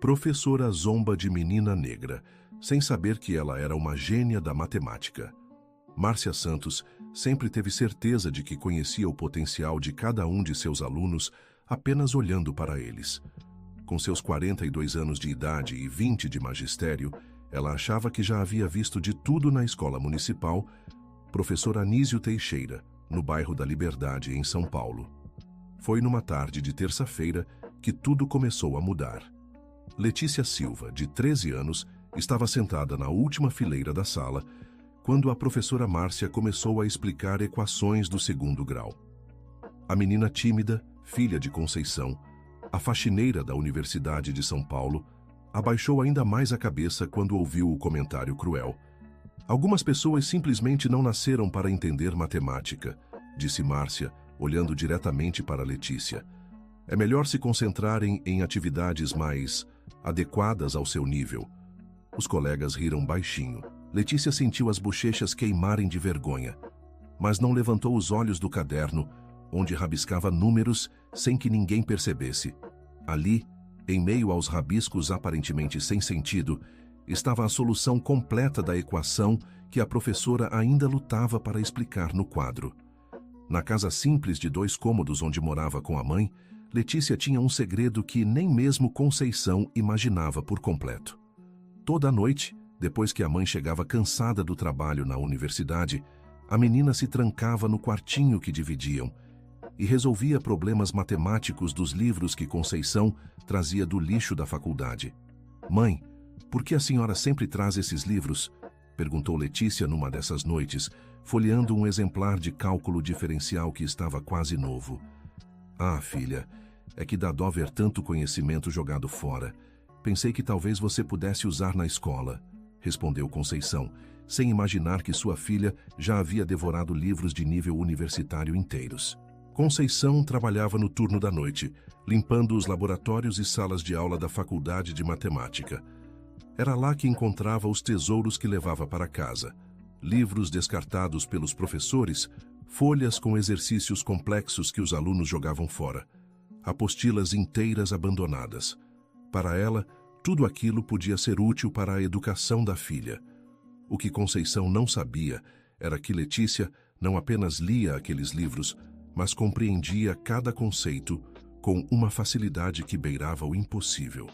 Professora zomba de menina negra, sem saber que ela era uma gênia da matemática. Márcia Santos sempre teve certeza de que conhecia o potencial de cada um de seus alunos apenas olhando para eles. Com seus 42 anos de idade e 20 de magistério, ela achava que já havia visto de tudo na escola municipal, professor Anísio Teixeira, no bairro da Liberdade, em São Paulo. Foi numa tarde de terça-feira que tudo começou a mudar. Letícia Silva, de 13 anos, estava sentada na última fileira da sala quando a professora Márcia começou a explicar equações do segundo grau. A menina tímida, filha de Conceição, a faxineira da Universidade de São Paulo, abaixou ainda mais a cabeça quando ouviu o comentário cruel. Algumas pessoas simplesmente não nasceram para entender matemática, disse Márcia, olhando diretamente para Letícia. É melhor se concentrarem em atividades mais adequadas ao seu nível. Os colegas riram baixinho. Letícia sentiu as bochechas queimarem de vergonha, mas não levantou os olhos do caderno, onde rabiscava números sem que ninguém percebesse. Ali, em meio aos rabiscos aparentemente sem sentido, estava a solução completa da equação que a professora ainda lutava para explicar no quadro. Na casa simples de 2 cômodos onde morava com a mãe, Letícia tinha um segredo que nem mesmo Conceição imaginava por completo. Toda noite, depois que a mãe chegava cansada do trabalho na universidade, a menina se trancava no quartinho que dividiam e resolvia problemas matemáticos dos livros que Conceição trazia do lixo da faculdade. "Mãe, por que a senhora sempre traz esses livros?" perguntou Letícia numa dessas noites, folheando um exemplar de cálculo diferencial que estava quase novo. "Ah, filha, é que dá dó ver tanto conhecimento jogado fora. Pensei que talvez você pudesse usar na escola", respondeu Conceição, sem imaginar que sua filha já havia devorado livros de nível universitário inteiros. Conceição trabalhava no turno da noite, limpando os laboratórios e salas de aula da Faculdade de Matemática. Era lá que encontrava os tesouros que levava para casa: livros descartados pelos professores, folhas com exercícios complexos que os alunos jogavam fora, apostilas inteiras abandonadas. Para ela, tudo aquilo podia ser útil para a educação da filha. O que Conceição não sabia era que Letícia não apenas lia aqueles livros, mas compreendia cada conceito com uma facilidade que beirava o impossível.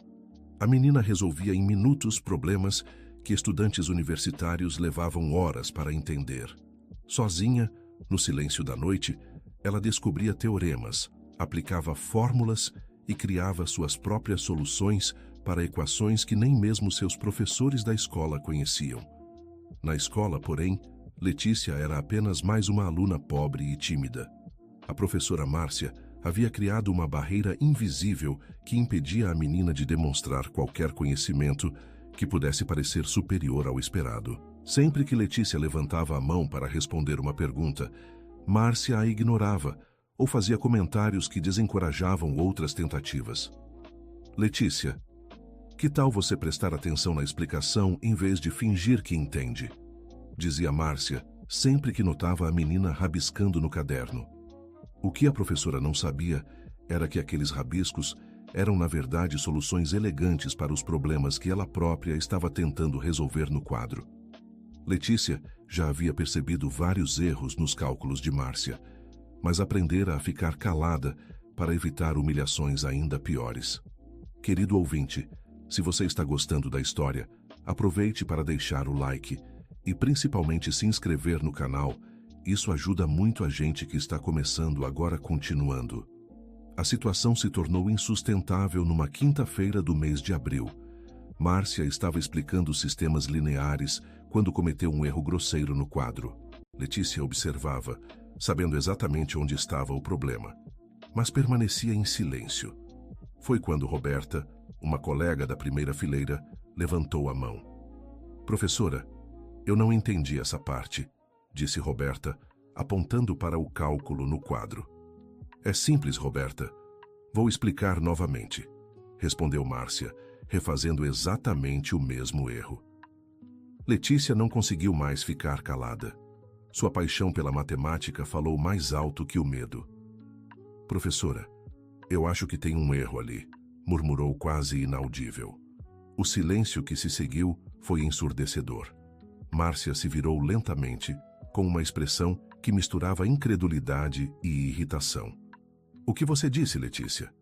A menina resolvia em minutos problemas que estudantes universitários levavam horas para entender. Sozinha, no silêncio da noite, ela descobria teoremas, aplicava fórmulas e criava suas próprias soluções para equações que nem mesmo seus professores da escola conheciam. Na escola, porém, Letícia era apenas mais uma aluna pobre e tímida. A professora Márcia havia criado uma barreira invisível que impedia a menina de demonstrar qualquer conhecimento que pudesse parecer superior ao esperado. Sempre que Letícia levantava a mão para responder uma pergunta, Márcia a ignorava ou fazia comentários que desencorajavam outras tentativas. "Letícia, que tal você prestar atenção na explicação em vez de fingir que entende?", dizia Márcia, sempre que notava a menina rabiscando no caderno. O que a professora não sabia era que aqueles rabiscos eram, na verdade, soluções elegantes para os problemas que ela própria estava tentando resolver no quadro. Letícia já havia percebido vários erros nos cálculos de Márcia, mas aprendera a ficar calada para evitar humilhações ainda piores. Querido ouvinte, se você está gostando da história, aproveite para deixar o like e principalmente se inscrever no canal. Isso ajuda muito a gente que está começando agora continuando. A situação se tornou insustentável numa quinta-feira do mês de abril. Márcia estava explicando os sistemas lineares quando cometeu um erro grosseiro no quadro. Letícia observava, sabendo exatamente onde estava o problema, mas permanecia em silêncio. Foi quando Roberta, uma colega da primeira fileira, levantou a mão. "Professora, eu não entendi essa parte", disse Roberta, apontando para o cálculo no quadro. "É simples, Roberta. Vou explicar novamente", respondeu Márcia, refazendo exatamente o mesmo erro. Letícia não conseguiu mais ficar calada. Sua paixão pela matemática falou mais alto que o medo. "Professora, eu acho que tem um erro ali. murmurou quase inaudível. O silêncio que se seguiu foi ensurdecedor. Márcia se virou lentamente, com uma expressão que misturava incredulidade e irritação. O que você disse, Letícia?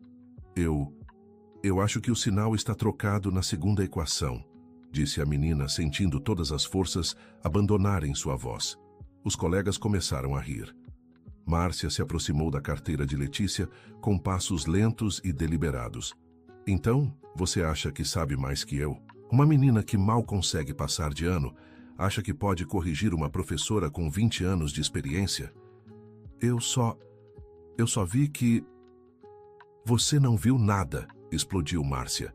Eu acho que o sinal está trocado na segunda equação, disse a menina, sentindo todas as forças abandonarem sua voz. Os colegas começaram a rir. Márcia se aproximou da carteira de Letícia com passos lentos e deliberados. Então, você acha que sabe mais que eu? Uma menina que mal consegue passar de ano acha que pode corrigir uma professora com 20 anos de experiência? Eu só vi que... Você não viu nada, explodiu Márcia.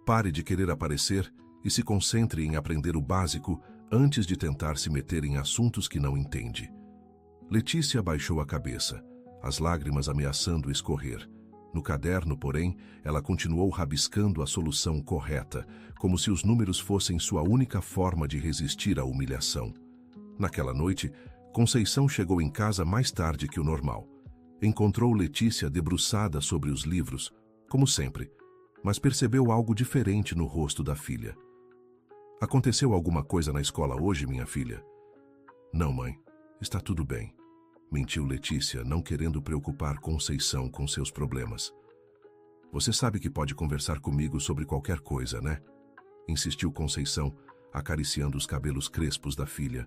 Pare de querer aparecer e se concentre em aprender o básico antes de tentar se meter em assuntos que não entende. Letícia baixou a cabeça, as lágrimas ameaçando escorrer. No caderno, porém, ela continuou rabiscando a solução correta, como se os números fossem sua única forma de resistir à humilhação. Naquela noite, Conceição chegou em casa mais tarde que o normal. Encontrou Letícia debruçada sobre os livros, como sempre, mas percebeu algo diferente no rosto da filha. Aconteceu alguma coisa na escola hoje, minha filha? Não, mãe. Está tudo bem, mentiu Letícia, não querendo preocupar Conceição com seus problemas. Você sabe que pode conversar comigo sobre qualquer coisa, né? Insistiu Conceição, acariciando os cabelos crespos da filha.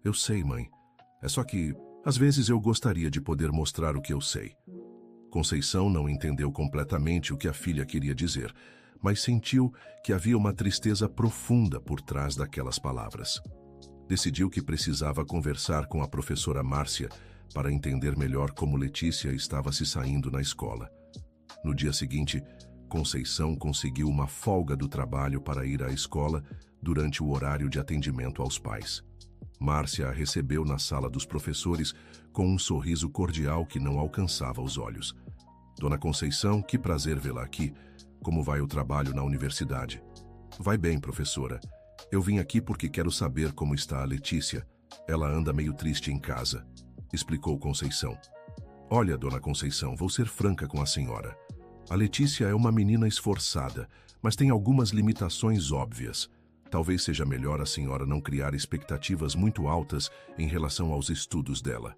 Eu sei, mãe. É só que, às vezes, eu gostaria de poder mostrar o que eu sei. Conceição não entendeu completamente o que a filha queria dizer, mas sentiu que havia uma tristeza profunda por trás daquelas palavras. Decidiu que precisava conversar com a professora Márcia para entender melhor como Letícia estava se saindo na escola. No dia seguinte, Conceição conseguiu uma folga do trabalho para ir à escola durante o horário de atendimento aos pais. Márcia a recebeu na sala dos professores com um sorriso cordial que não alcançava os olhos. Dona Conceição, que prazer vê-la aqui. Como vai o trabalho na universidade? Vai bem, professora. Eu vim aqui porque quero saber como está a Letícia. Ela anda meio triste em casa, explicou Conceição. Olha, dona Conceição, vou ser franca com a senhora. A Letícia é uma menina esforçada, mas tem algumas limitações óbvias. Talvez seja melhor a senhora não criar expectativas muito altas em relação aos estudos dela.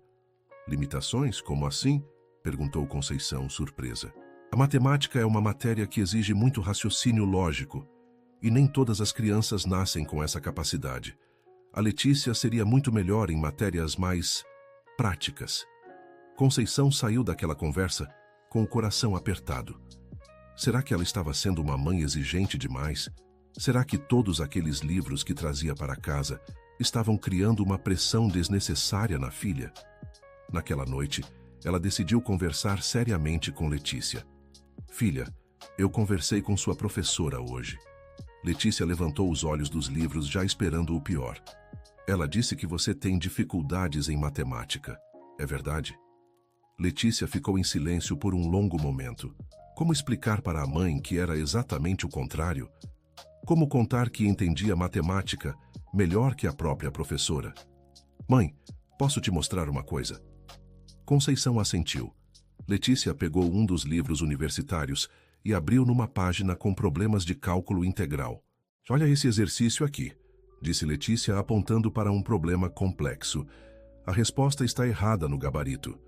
Limitações? Como assim? Perguntou Conceição, surpresa. A matemática é uma matéria que exige muito raciocínio lógico, e nem todas as crianças nascem com essa capacidade. A Letícia seria muito melhor em matérias mais práticas. Conceição saiu daquela conversa com o coração apertado. Será que ela estava sendo uma mãe exigente demais? Será que todos aqueles livros que trazia para casa estavam criando uma pressão desnecessária na filha? Naquela noite, ela decidiu conversar seriamente com Letícia. Filha, eu conversei com sua professora hoje. Letícia levantou os olhos dos livros, já esperando o pior. Ela disse que você tem dificuldades em matemática. É verdade? Letícia ficou em silêncio por um longo momento. Como explicar para a mãe que era exatamente o contrário? Como contar que entendia matemática melhor que a própria professora? Mãe, posso te mostrar uma coisa? Conceição assentiu. Letícia pegou um dos livros universitários e abriu numa página com problemas de cálculo integral. Olha esse exercício aqui, disse Letícia apontando para um problema complexo. A resposta está errada no gabarito.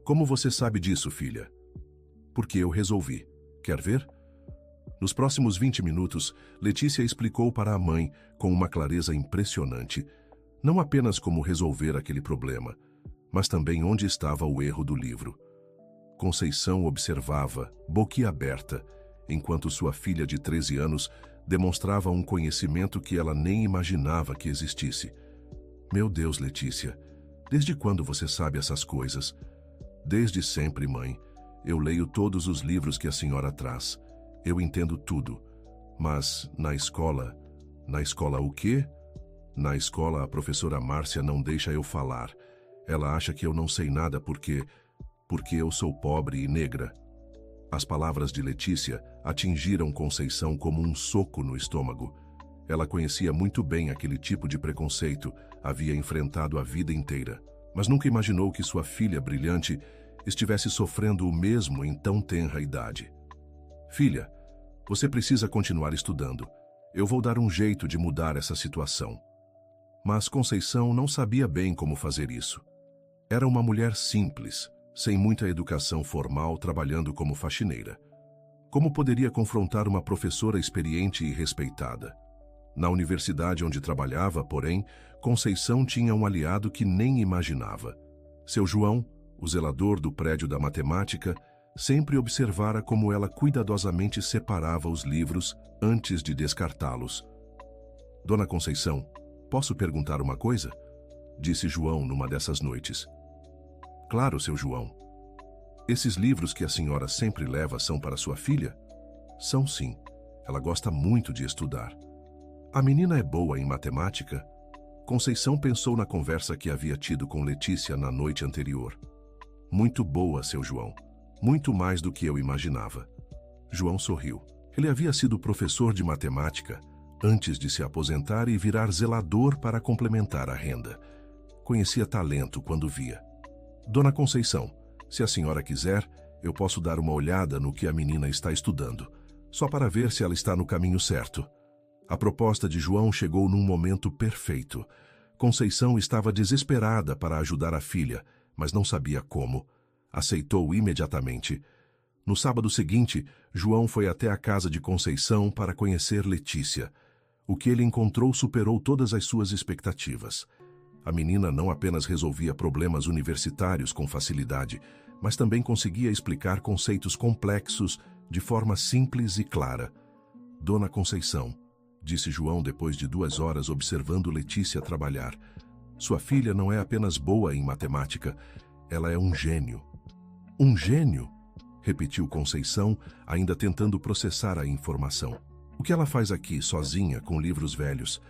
Como você sabe disso, filha? Porque eu resolvi. Quer ver? Nos próximos 20 minutos, Letícia explicou para a mãe, com uma clareza impressionante, não apenas como resolver aquele problema, mas também onde estava o erro do livro. Conceição observava, boquiaberta, enquanto sua filha de 13 anos demonstrava um conhecimento que ela nem imaginava que existisse. Meu Deus, Letícia, desde quando você sabe essas coisas? Desde sempre, mãe. Eu leio todos os livros que a senhora traz. Eu entendo tudo. Mas, na escola... Na escola o quê? Na escola, a professora Márcia não deixa eu falar. Ela acha que eu não sei nada porque eu sou pobre e negra. As palavras de Letícia atingiram Conceição como um soco no estômago. Ela conhecia muito bem aquele tipo de preconceito, havia enfrentado a vida inteira, mas nunca imaginou que sua filha brilhante estivesse sofrendo o mesmo em tão tenra idade. Filha, você precisa continuar estudando. Eu vou dar um jeito de mudar essa situação. Mas Conceição não sabia bem como fazer isso. Era uma mulher simples, sem muita educação formal, trabalhando como faxineira. Como poderia confrontar uma professora experiente e respeitada? Na universidade onde trabalhava, porém, Conceição tinha um aliado que nem imaginava. Seu João, o zelador do prédio da matemática, sempre observara como ela cuidadosamente separava os livros antes de descartá-los. Dona Conceição, posso perguntar uma coisa? Disse João numa dessas noites. Claro, seu João. Esses livros que a senhora sempre leva são para sua filha? São sim. Ela gosta muito de estudar. A menina é boa em matemática? Conceição pensou na conversa que havia tido com Letícia na noite anterior. Muito boa, seu João. Muito mais do que eu imaginava. João sorriu. Ele havia sido professor de matemática antes de se aposentar e virar zelador para complementar a renda. Conhecia talento quando via. Dona Conceição, se a senhora quiser, eu posso dar uma olhada no que a menina está estudando, só para ver se ela está no caminho certo. A proposta de João chegou num momento perfeito. Conceição estava desesperada para ajudar a filha, mas não sabia como. Aceitou imediatamente. No sábado seguinte, João foi até a casa de Conceição para conhecer Letícia. O que ele encontrou superou todas as suas expectativas. A menina não apenas resolvia problemas universitários com facilidade, mas também conseguia explicar conceitos complexos de forma simples e clara. Dona Conceição, disse João depois de 2 horas observando Letícia trabalhar. Sua filha não é apenas boa em matemática, ela é um gênio. Um gênio? Repetiu Conceição, ainda tentando processar a informação. O que ela faz aqui, sozinha, com livros velhos,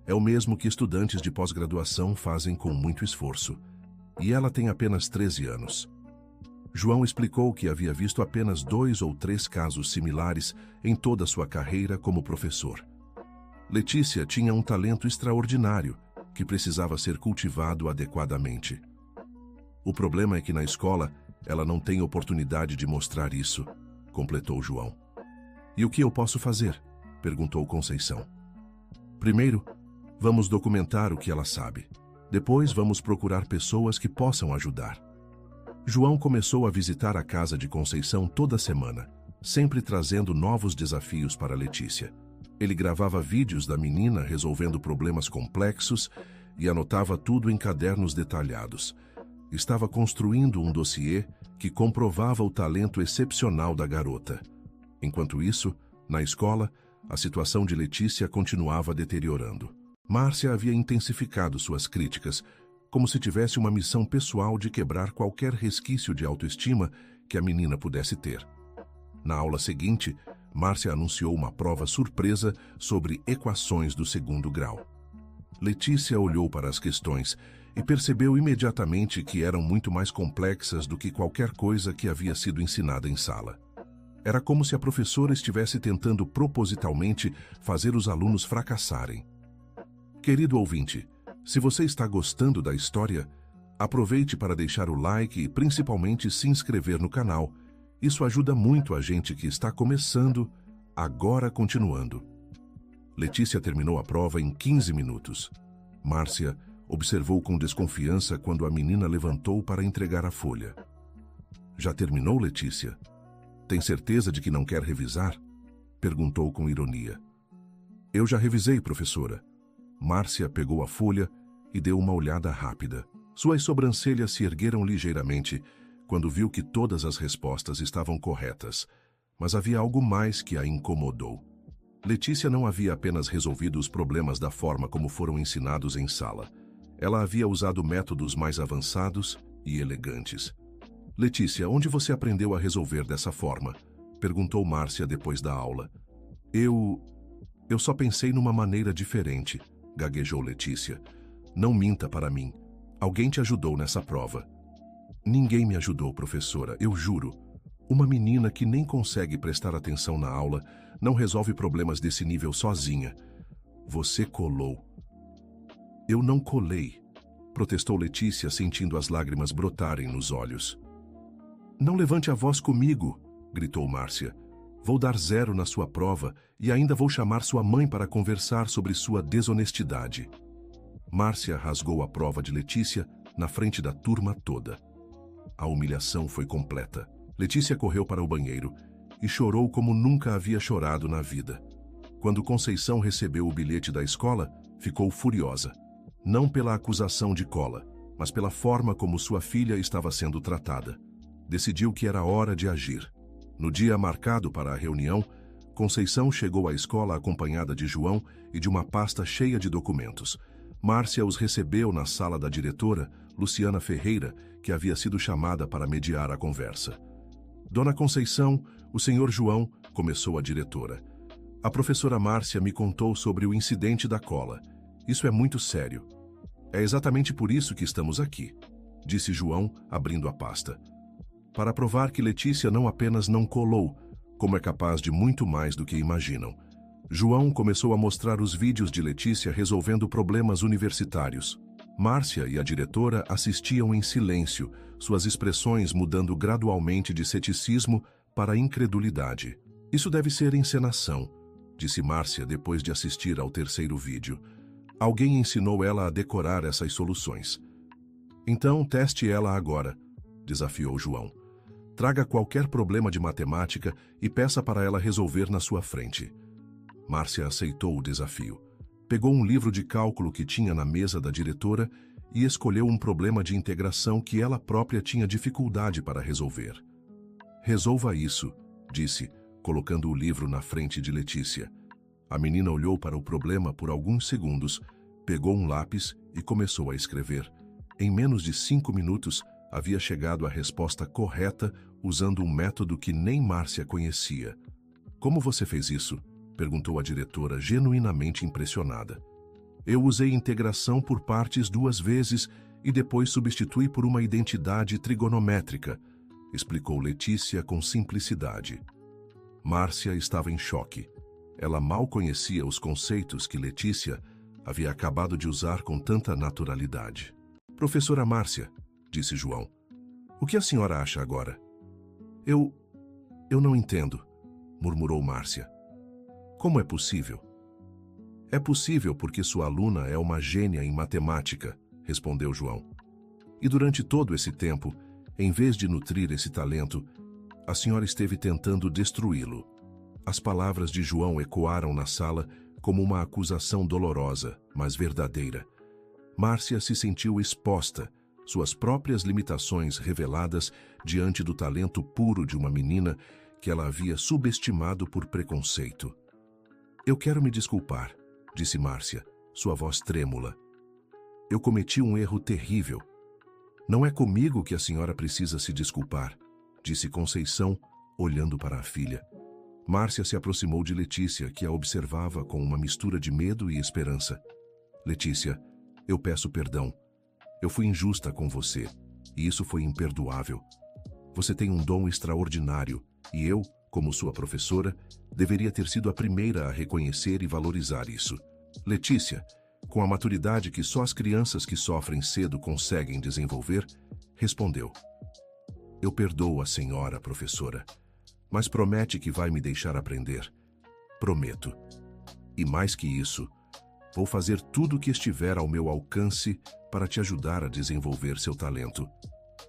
é o mesmo que estudantes de pós-graduação fazem com muito esforço. E ela tem apenas 13 anos. João explicou que havia visto apenas 2 ou 3 casos similares em toda sua carreira como professor. Letícia tinha um talento extraordinário que precisava ser cultivado adequadamente. O problema é que na escola ela não tem oportunidade de mostrar isso, completou João. E o que eu posso fazer? Perguntou Conceição. Primeiro, vamos documentar o que ela sabe. Depois, vamos procurar pessoas que possam ajudar. João começou a visitar a casa de Conceição toda semana, sempre trazendo novos desafios para Letícia. Ele gravava vídeos da menina resolvendo problemas complexos e anotava tudo em cadernos detalhados. Estava construindo um dossiê que comprovava o talento excepcional da garota. Enquanto isso, na escola, a situação de Letícia continuava deteriorando. Márcia havia intensificado suas críticas, como se tivesse uma missão pessoal de quebrar qualquer resquício de autoestima que a menina pudesse ter. Na aula seguinte, Márcia anunciou uma prova surpresa sobre equações do 2º grau. Letícia olhou para as questões e percebeu imediatamente que eram muito mais complexas do que qualquer coisa que havia sido ensinada em sala. Era como se a professora estivesse tentando propositalmente fazer os alunos fracassarem. Querido ouvinte, se você está gostando da história, aproveite para deixar o like e principalmente se inscrever no canal. Isso ajuda muito a gente que está começando, agora continuando. Letícia terminou a prova em 15 minutos. Márcia observou com desconfiança quando a menina levantou para entregar a folha. Já terminou, Letícia? Tem certeza de que não quer revisar? Perguntou com ironia. Eu já revisei, professora. Márcia pegou a folha e deu uma olhada rápida. Suas sobrancelhas se ergueram ligeiramente quando viu que todas as respostas estavam corretas, mas havia algo mais que a incomodou. Letícia não havia apenas resolvido os problemas da forma como foram ensinados em sala. Ela havia usado métodos mais avançados e elegantes. Letícia, onde você aprendeu a resolver dessa forma? Perguntou Márcia depois da aula. Eu só pensei numa maneira diferente, gaguejou Letícia. Não minta para mim. Alguém te ajudou nessa prova. Ninguém me ajudou, professora, eu juro. Uma menina que nem consegue prestar atenção na aula não resolve problemas desse nível sozinha. Você colou. Eu não colei, protestou Letícia, sentindo as lágrimas brotarem nos olhos. Não levante a voz comigo, gritou Márcia. Vou dar 0 na sua prova e ainda vou chamar sua mãe para conversar sobre sua desonestidade. Márcia rasgou a prova de Letícia na frente da turma toda. A humilhação foi completa. Letícia correu para o banheiro e chorou como nunca havia chorado na vida. Quando Conceição recebeu o bilhete da escola, ficou furiosa. Não pela acusação de cola, mas pela forma como sua filha estava sendo tratada. Decidiu que era hora de agir. No dia marcado para a reunião, Conceição chegou à escola acompanhada de João e de uma pasta cheia de documentos. Márcia os recebeu na sala da diretora, Luciana Ferreira, que havia sido chamada para mediar a conversa. Dona Conceição, o senhor João, começou a diretora. A professora Márcia me contou sobre o incidente da cola. Isso é muito sério. É exatamente por isso que estamos aqui, disse João, abrindo a pasta. Para provar que Letícia não apenas não colou, como é capaz de muito mais do que imaginam. João começou a mostrar os vídeos de Letícia resolvendo problemas universitários. Márcia e a diretora assistiam em silêncio, suas expressões mudando gradualmente de ceticismo para incredulidade. Isso deve ser encenação, disse Márcia depois de assistir ao terceiro vídeo. Alguém ensinou ela a decorar essas soluções. Então, teste ela agora, desafiou João. Traga qualquer problema de matemática e peça para ela resolver na sua frente. Márcia aceitou o desafio. Pegou um livro de cálculo que tinha na mesa da diretora e escolheu um problema de integração que ela própria tinha dificuldade para resolver. Resolva isso, disse, colocando o livro na frente de Letícia. A menina olhou para o problema por alguns segundos, pegou um lápis e começou a escrever. Em menos de 5 minutos, havia chegado à resposta correta usando um método que nem Márcia conhecia. Como você fez isso? Perguntou a diretora, genuinamente impressionada. Eu usei integração por partes 2 vezes e depois substituí por uma identidade trigonométrica, explicou Letícia com simplicidade. Márcia estava em choque. Ela mal conhecia os conceitos que Letícia havia acabado de usar com tanta naturalidade. Professora Márcia, disse João, o que a senhora acha agora? Eu não entendo, murmurou Márcia. Como é possível? É possível porque sua aluna é uma gênia em matemática, respondeu João. E durante todo esse tempo, em vez de nutrir esse talento, a senhora esteve tentando destruí-lo. As palavras de João ecoaram na sala como uma acusação dolorosa, mas verdadeira. Márcia se sentiu exposta, suas próprias limitações reveladas diante do talento puro de uma menina que ela havia subestimado por preconceito. Eu quero me desculpar, disse Márcia, sua voz trêmula. Eu cometi um erro terrível. Não é comigo que a senhora precisa se desculpar, disse Conceição, olhando para a filha. Márcia se aproximou de Letícia, que a observava com uma mistura de medo e esperança. Letícia, eu peço perdão. Eu fui injusta com você, e isso foi imperdoável. Você tem um dom extraordinário, e eu, como sua professora, deveria ter sido a primeira a reconhecer e valorizar isso. Letícia, com a maturidade que só as crianças que sofrem cedo conseguem desenvolver, respondeu. Eu perdoo a senhora, professora, mas promete que vai me deixar aprender. Prometo. E mais que isso, vou fazer tudo o que estiver ao meu alcance para te ajudar a desenvolver seu talento.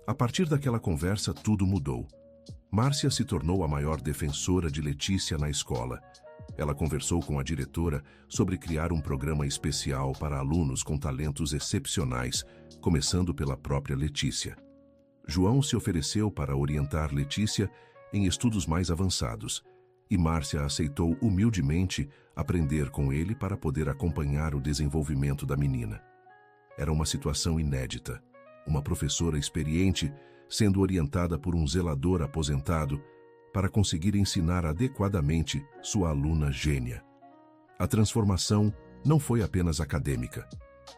A partir daquela conversa, tudo mudou. Márcia se tornou a maior defensora de Letícia na escola. Ela conversou com a diretora sobre criar um programa especial para alunos com talentos excepcionais, começando pela própria Letícia. João se ofereceu para orientar Letícia em estudos mais avançados, e Márcia aceitou humildemente aprender com ele para poder acompanhar o desenvolvimento da menina. Era uma situação inédita. Uma professora experiente sendo orientada por um zelador aposentado para conseguir ensinar adequadamente sua aluna gênia. A transformação não foi apenas acadêmica.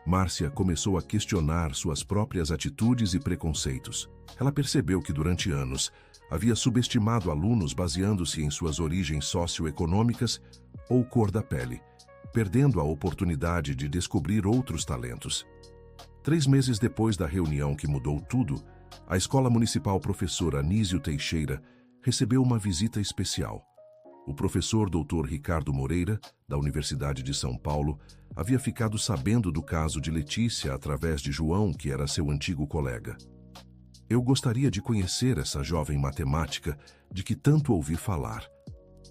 Márcia começou a questionar suas próprias atitudes e preconceitos. Ela percebeu que durante anos havia subestimado alunos baseando-se em suas origens socioeconômicas ou cor da pele, perdendo a oportunidade de descobrir outros talentos. 3 meses depois da reunião que mudou tudo, a Escola Municipal Professor Anísio Teixeira recebeu uma visita especial. O professor Dr. Ricardo Moreira, da Universidade de São Paulo, havia ficado sabendo do caso de Letícia através de João, que era seu antigo colega. Eu gostaria de conhecer essa jovem matemática de que tanto ouvi falar,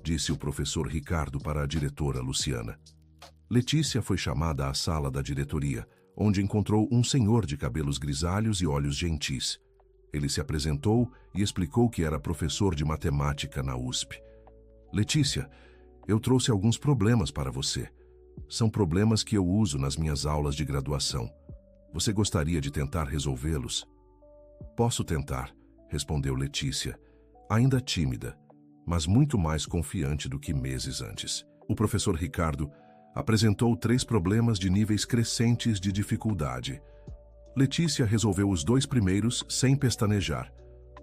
disse o professor Ricardo para a diretora Luciana. Letícia foi chamada à sala da diretoria, onde encontrou um senhor de cabelos grisalhos e olhos gentis. Ele se apresentou e explicou que era professor de matemática na USP. Letícia, eu trouxe alguns problemas para você. São problemas que eu uso nas minhas aulas de graduação. Você gostaria de tentar resolvê-los? Posso tentar, respondeu Letícia, ainda tímida, mas muito mais confiante do que meses antes. O professor Ricardo apresentou 3 problemas de níveis crescentes de dificuldade. Letícia resolveu os 2 primeiros sem pestanejar.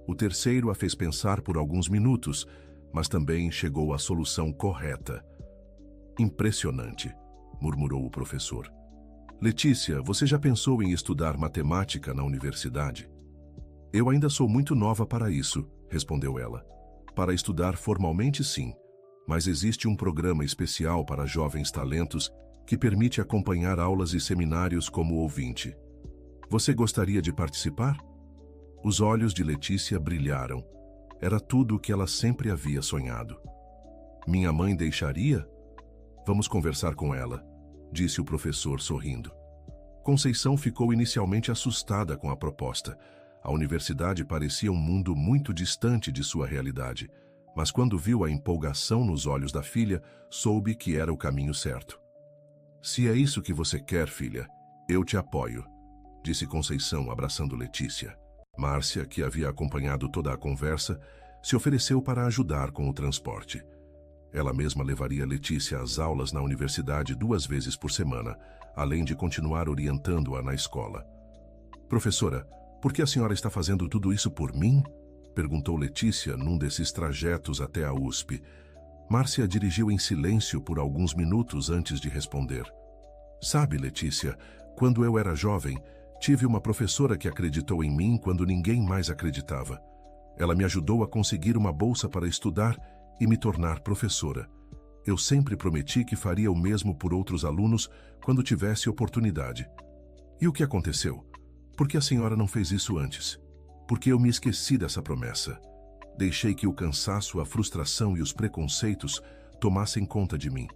O terceiro a fez pensar por alguns minutos, mas também chegou à solução correta. Impressionante, murmurou o professor. Letícia, você já pensou em estudar matemática na universidade? Eu ainda sou muito nova para isso, respondeu ela. Para estudar formalmente, sim, mas existe um programa especial para jovens talentos que permite acompanhar aulas e seminários como ouvinte. Você gostaria de participar? Os olhos de Letícia brilharam. Era tudo o que ela sempre havia sonhado. Minha mãe deixaria? Vamos conversar com ela, disse o professor sorrindo. Conceição ficou inicialmente assustada com a proposta. A universidade parecia um mundo muito distante de sua realidade, mas quando viu a empolgação nos olhos da filha, soube que era o caminho certo. Se é isso que você quer, filha, eu te apoio, disse Conceição, abraçando Letícia. Márcia, que havia acompanhado toda a conversa, se ofereceu para ajudar com o transporte. Ela mesma levaria Letícia às aulas na universidade 2 vezes por semana, além de continuar orientando-a na escola. Professora, por que a senhora está fazendo tudo isso por mim? Perguntou Letícia num desses trajetos até a USP. Márcia dirigiu em silêncio por alguns minutos antes de responder. Sabe, Letícia, quando eu era jovem, tive uma professora que acreditou em mim quando ninguém mais acreditava. Ela me ajudou a conseguir uma bolsa para estudar e me tornar professora. Eu sempre prometi que faria o mesmo por outros alunos quando tivesse oportunidade. E o que aconteceu? Por que a senhora não fez isso antes? Porque eu me esqueci dessa promessa. Deixei que o cansaço, a frustração e os preconceitos tomassem conta de mim.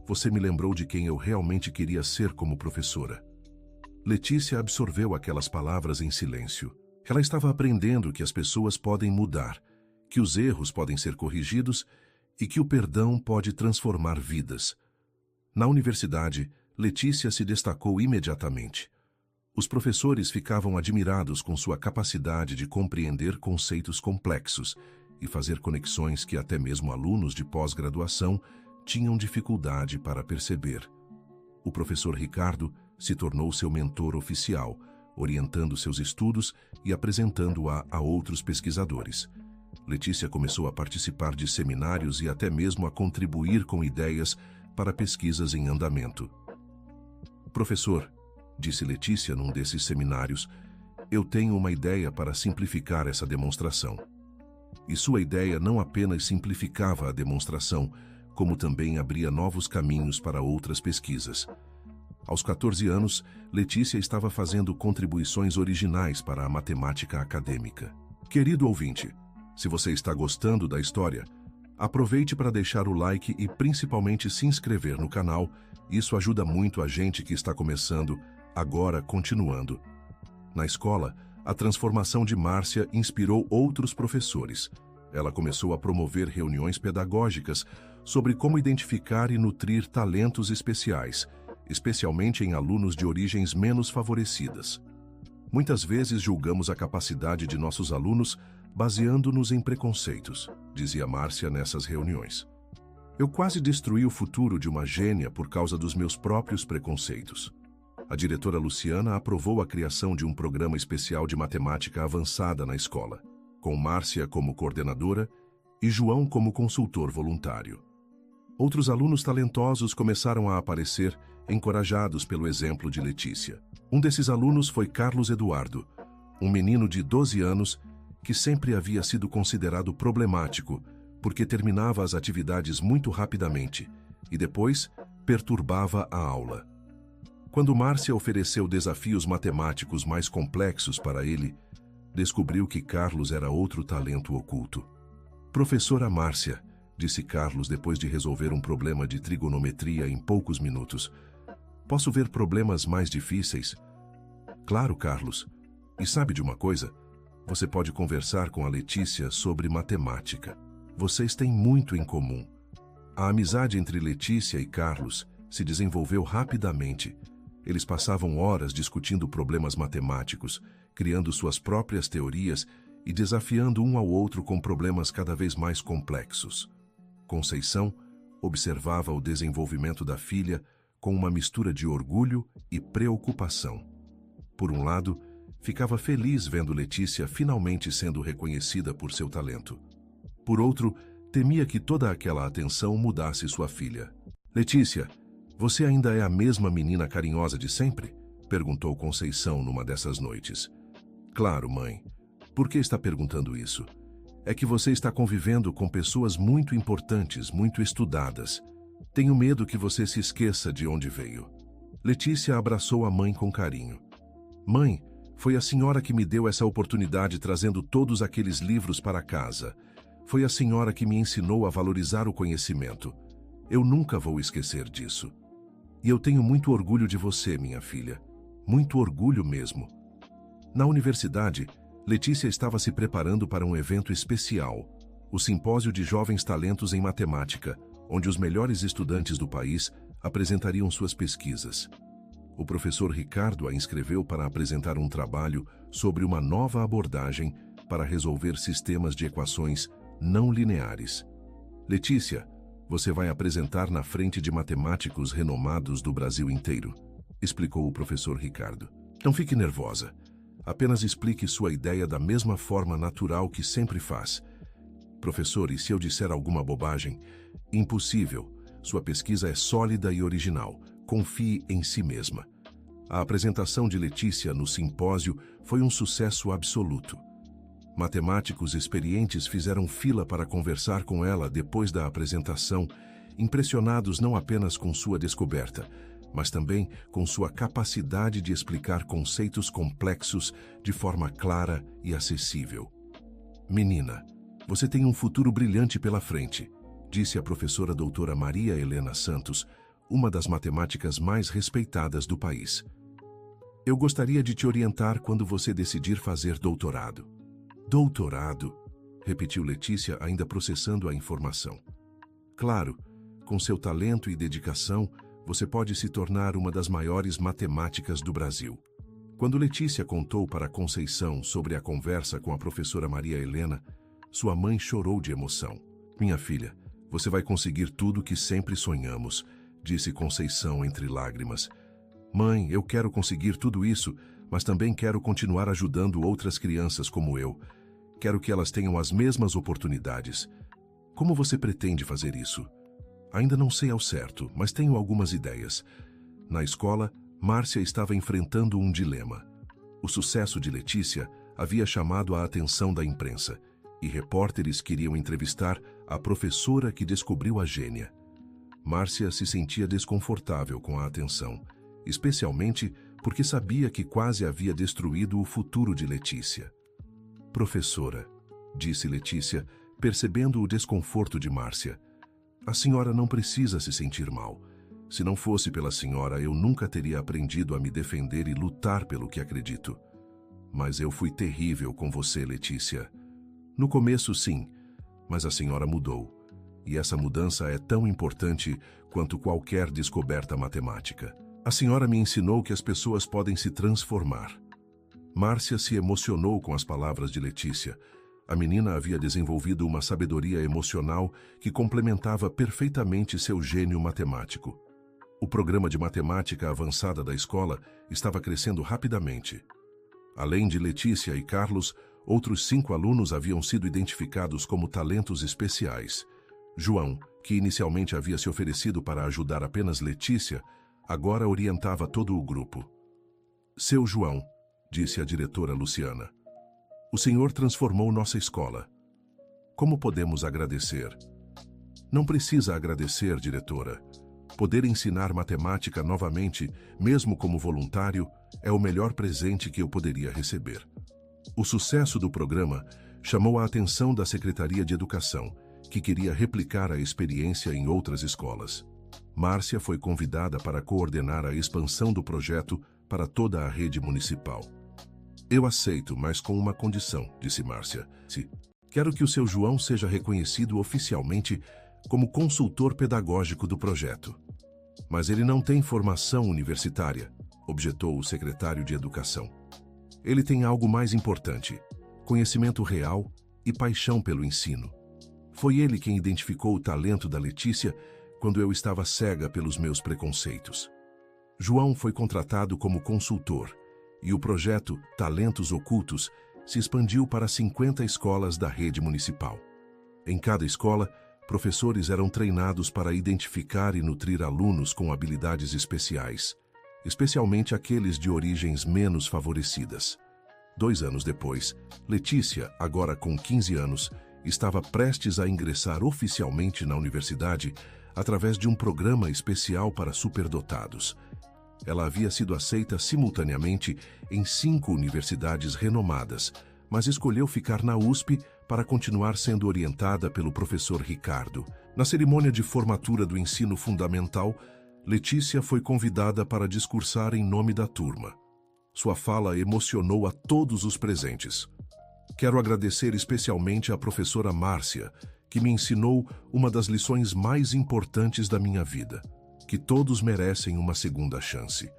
Você me lembrou de quem eu realmente queria ser como professora. Letícia absorveu aquelas palavras em silêncio. Ela estava aprendendo que as pessoas podem mudar, que os erros podem ser corrigidos e que o perdão pode transformar vidas. Na universidade, Letícia se destacou imediatamente. Os professores ficavam admirados com sua capacidade de compreender conceitos complexos e fazer conexões que até mesmo alunos de pós-graduação tinham dificuldade para perceber. O professor Ricardo se tornou seu mentor oficial, orientando seus estudos e apresentando-a a outros pesquisadores. Letícia começou a participar de seminários e até mesmo a contribuir com ideias para pesquisas em andamento. Professor, disse Letícia num desses seminários, eu tenho uma ideia para simplificar essa demonstração. E sua ideia não apenas simplificava a demonstração, como também abria novos caminhos para outras pesquisas. Aos 14 anos, Letícia estava fazendo contribuições originais para a matemática acadêmica. Querido ouvinte, se você está gostando da história, aproveite para deixar o like e principalmente se inscrever no canal. Isso ajuda muito a gente que está começando, agora continuando. Na escola, a transformação de Márcia inspirou outros professores. Ela começou a promover reuniões pedagógicas sobre como identificar e nutrir talentos especiais, especialmente em alunos de origens menos favorecidas. Muitas vezes julgamos a capacidade de nossos alunos baseando-nos em preconceitos, dizia Márcia nessas reuniões. Eu quase destruí o futuro de uma gênia por causa dos meus próprios preconceitos. A diretora Luciana aprovou a criação de um programa especial de matemática avançada na escola, com Márcia como coordenadora e João como consultor voluntário. Outros alunos talentosos começaram a aparecer, encorajados pelo exemplo de Letícia. Um desses alunos foi Carlos Eduardo, um menino de 12 anos que sempre havia sido considerado problemático, porque terminava as atividades muito rapidamente e depois perturbava a aula. Quando Márcia ofereceu desafios matemáticos mais complexos para ele, descobriu que Carlos era outro talento oculto. "Professora Márcia", disse Carlos depois de resolver um problema de trigonometria em poucos minutos, "posso ver problemas mais difíceis?" "Claro, Carlos. E sabe de uma coisa? Você pode conversar com a Letícia sobre matemática. Vocês têm muito em comum." A amizade entre Letícia e Carlos se desenvolveu rapidamente. Eles passavam horas discutindo problemas matemáticos, criando suas próprias teorias e desafiando um ao outro com problemas cada vez mais complexos. Conceição observava o desenvolvimento da filha com uma mistura de orgulho e preocupação. Por um lado, ficava feliz vendo Letícia finalmente sendo reconhecida por seu talento. Por outro, temia que toda aquela atenção mudasse sua filha. "Letícia, você ainda é a mesma menina carinhosa de sempre?" perguntou Conceição numa dessas noites. "Claro, mãe. Por que está perguntando isso? É que você está convivendo com pessoas muito importantes, muito estudadas. Tenho medo que você se esqueça de onde veio." Letícia abraçou a mãe com carinho. "Mãe, foi a senhora que me deu essa oportunidade trazendo todos aqueles livros para casa. Foi a senhora que me ensinou a valorizar o conhecimento. Eu nunca vou esquecer disso. E eu tenho muito orgulho de você, minha filha. Muito orgulho mesmo." Na universidade, Letícia estava se preparando para um evento especial, o Simpósio de Jovens Talentos em Matemática, onde os melhores estudantes do país apresentariam suas pesquisas. O professor Ricardo a inscreveu para apresentar um trabalho sobre uma nova abordagem para resolver sistemas de equações não lineares. "Letícia, você vai apresentar na frente de matemáticos renomados do Brasil inteiro", explicou o professor Ricardo. "Não fique nervosa. Apenas explique sua ideia da mesma forma natural que sempre faz." "Professor, e se eu disser alguma bobagem?" "Impossível. Sua pesquisa é sólida e original. Confie em si mesma." A apresentação de Letícia no simpósio foi um sucesso absoluto. Matemáticos experientes fizeram fila para conversar com ela depois da apresentação, impressionados não apenas com sua descoberta, mas também com sua capacidade de explicar conceitos complexos de forma clara e acessível. "Menina, você tem um futuro brilhante pela frente", disse a professora doutora Maria Helena Santos, uma das matemáticas mais respeitadas do país. "Eu gostaria de te orientar quando você decidir fazer doutorado." "Doutorado?", repetiu Letícia, ainda processando a informação. "Claro, com seu talento e dedicação, você pode se tornar uma das maiores matemáticas do Brasil." Quando Letícia contou para Conceição sobre a conversa com a professora Maria Helena, sua mãe chorou de emoção. "Minha filha, você vai conseguir tudo o que sempre sonhamos", disse Conceição entre lágrimas. "Mãe, eu quero conseguir tudo isso, mas também quero continuar ajudando outras crianças como eu. Quero que elas tenham as mesmas oportunidades. Como você pretende fazer isso?" "Ainda não sei ao certo, mas tenho algumas ideias." Na escola, Márcia estava enfrentando um dilema. O sucesso de Letícia havia chamado a atenção da imprensa, e repórteres queriam entrevistar a professora que descobriu a gênia. Márcia se sentia desconfortável com a atenção, especialmente porque sabia que quase havia destruído o futuro de Letícia. "Professora", disse Letícia, percebendo o desconforto de Márcia, "a senhora não precisa se sentir mal. Se não fosse pela senhora, eu nunca teria aprendido a me defender e lutar pelo que acredito. Mas eu fui terrível com você, Letícia. No começo, sim, mas a senhora mudou. E essa mudança é tão importante quanto qualquer descoberta matemática. A senhora me ensinou que as pessoas podem se transformar." Márcia se emocionou com as palavras de Letícia. A menina havia desenvolvido uma sabedoria emocional que complementava perfeitamente seu gênio matemático. O programa de matemática avançada da escola estava crescendo rapidamente. Além de Letícia e Carlos, outros 5 alunos haviam sido identificados como talentos especiais. João, que inicialmente havia se oferecido para ajudar apenas Letícia, agora orientava todo o grupo. "Seu João", disse a diretora Luciana, "o senhor transformou nossa escola." Como podemos agradecer? Não precisa agradecer, diretora. Poder ensinar matemática novamente, mesmo como voluntário, é o melhor presente que eu poderia receber. O sucesso do programa chamou a atenção da Secretaria de Educação, que queria replicar a experiência em outras escolas. Márcia foi convidada para coordenar a expansão do projeto para toda a rede municipal. Eu aceito, mas com uma condição, disse Márcia. Quero que o seu João seja reconhecido oficialmente como consultor pedagógico do projeto. Mas ele não tem formação universitária, objetou o secretário de Educação. Ele tem algo mais importante: conhecimento real e paixão pelo ensino. Foi ele quem identificou o talento da Letícia quando eu estava cega pelos meus preconceitos. João foi contratado como consultor e o projeto Talentos Ocultos se expandiu para 50 escolas da rede municipal. Em cada escola, professores eram treinados para identificar e nutrir alunos com habilidades especiais, especialmente aqueles de origens menos favorecidas. 2 anos depois, Letícia, agora com 15 anos, estava prestes a ingressar oficialmente na universidade através de um programa especial para superdotados. Ela havia sido aceita simultaneamente em 5 universidades renomadas, mas escolheu ficar na USP para continuar sendo orientada pelo professor Ricardo. Na cerimônia de formatura do ensino fundamental, Letícia foi convidada para discursar em nome da turma. Sua fala emocionou a todos os presentes. Quero agradecer especialmente à professora Márcia, que me ensinou uma das lições mais importantes da minha vida: que todos merecem uma segunda chance.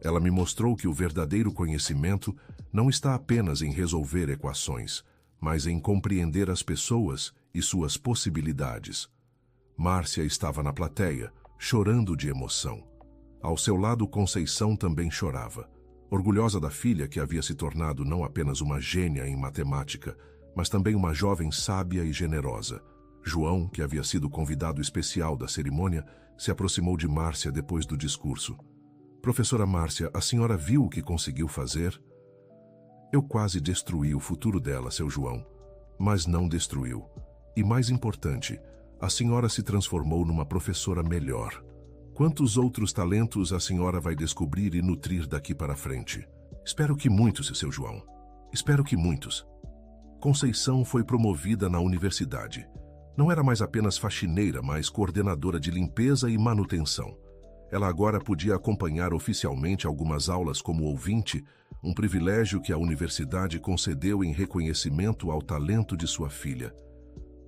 Ela me mostrou que o verdadeiro conhecimento não está apenas em resolver equações, mas em compreender as pessoas e suas possibilidades. Márcia estava na plateia, chorando de emoção. Ao seu lado, Conceição também chorava, orgulhosa da filha que havia se tornado não apenas uma gênia em matemática, mas também uma jovem sábia e generosa. João, que havia sido convidado especial da cerimônia, se aproximou de Márcia depois do discurso. Professora Márcia, a senhora viu o que conseguiu fazer? Eu quase destruí o futuro dela, seu João, mas não destruiu. E mais importante, a senhora se transformou numa professora melhor. Quantos outros talentos a senhora vai descobrir e nutrir daqui para frente? Espero que muitos, seu João. Espero que muitos. Conceição foi promovida na universidade. Não era mais apenas faxineira, mas coordenadora de limpeza e manutenção. Ela agora podia acompanhar oficialmente algumas aulas como ouvinte, um privilégio que a universidade concedeu em reconhecimento ao talento de sua filha.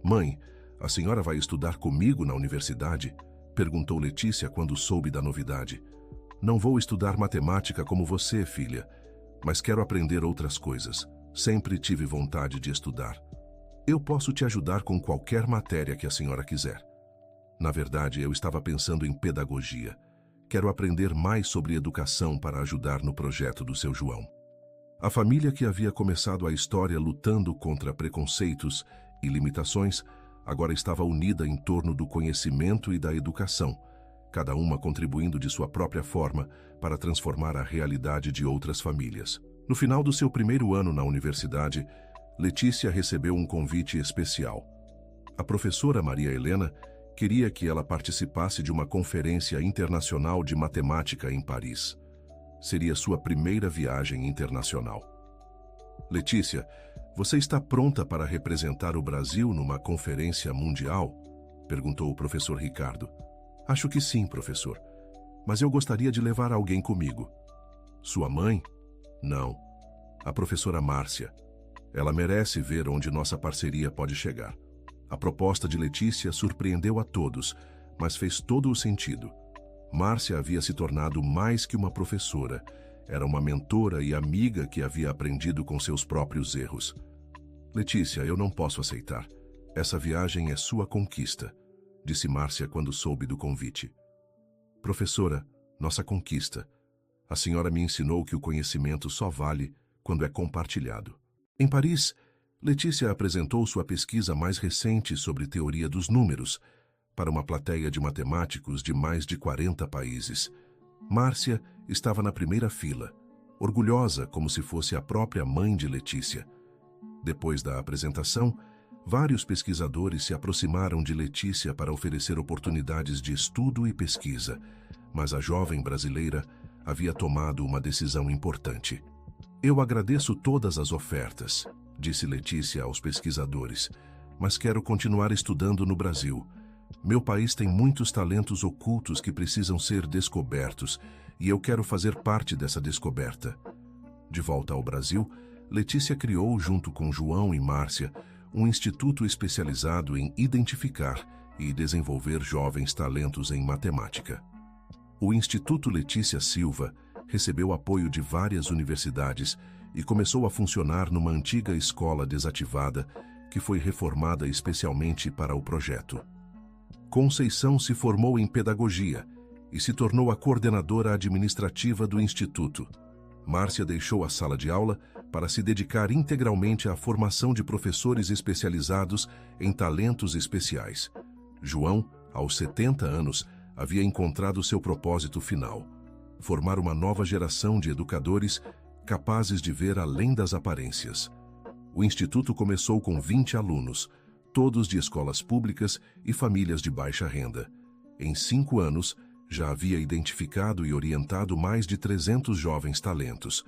Mãe, a senhora vai estudar comigo na universidade? Perguntou Letícia quando soube da novidade. Não vou estudar matemática como você, filha, mas quero aprender outras coisas. Sempre tive vontade de estudar. Eu posso te ajudar com qualquer matéria que a senhora quiser. Na verdade, eu estava pensando em pedagogia. Quero aprender mais sobre educação para ajudar no projeto do seu João. A família que havia começado a história lutando contra preconceitos e limitações agora estava unida em torno do conhecimento e da educação, cada uma contribuindo de sua própria forma para transformar a realidade de outras famílias. No final do seu primeiro ano na universidade, Letícia recebeu um convite especial. A professora Maria Helena queria que ela participasse de uma conferência internacional de matemática em Paris. Seria sua primeira viagem internacional. Letícia, você está pronta para representar o Brasil numa conferência mundial? Perguntou o professor Ricardo. Acho que sim, professor. Mas eu gostaria de levar alguém comigo. Sua mãe? Não. A professora Márcia. Ela merece ver onde nossa parceria pode chegar. A proposta de Letícia surpreendeu a todos, mas fez todo o sentido. Márcia havia se tornado mais que uma professora. Era uma mentora e amiga que havia aprendido com seus próprios erros. Letícia, eu não posso aceitar. Essa viagem é sua conquista, disse Márcia quando soube do convite. Professora, nossa conquista. A senhora me ensinou que o conhecimento só vale quando é compartilhado. Em Paris, Letícia apresentou sua pesquisa mais recente sobre teoria dos números para uma plateia de matemáticos de mais de 40 países. Márcia estava na primeira fila, orgulhosa como se fosse a própria mãe de Letícia. Depois da apresentação, vários pesquisadores se aproximaram de Letícia para oferecer oportunidades de estudo e pesquisa, mas a jovem brasileira havia tomado uma decisão importante. Eu agradeço todas as ofertas, disse Letícia aos pesquisadores, mas quero continuar estudando no Brasil. Meu país tem muitos talentos ocultos que precisam ser descobertos e eu quero fazer parte dessa descoberta. De volta ao Brasil, Letícia criou, junto com João e Márcia, um instituto especializado em identificar e desenvolver jovens talentos em matemática. O Instituto Letícia Silva recebeu apoio de várias universidades e começou a funcionar numa antiga escola desativada que foi reformada especialmente para o projeto. Conceição se formou em pedagogia e se tornou a coordenadora administrativa do Instituto. Márcia deixou a sala de aula para se dedicar integralmente à formação de professores especializados em talentos especiais. João, aos 70 anos, havia encontrado seu propósito final: formar uma nova geração de educadores capazes de ver além das aparências. O Instituto começou com 20 alunos, todos de escolas públicas e famílias de baixa renda. Em 5 anos, já havia identificado e orientado mais de 300 jovens talentos,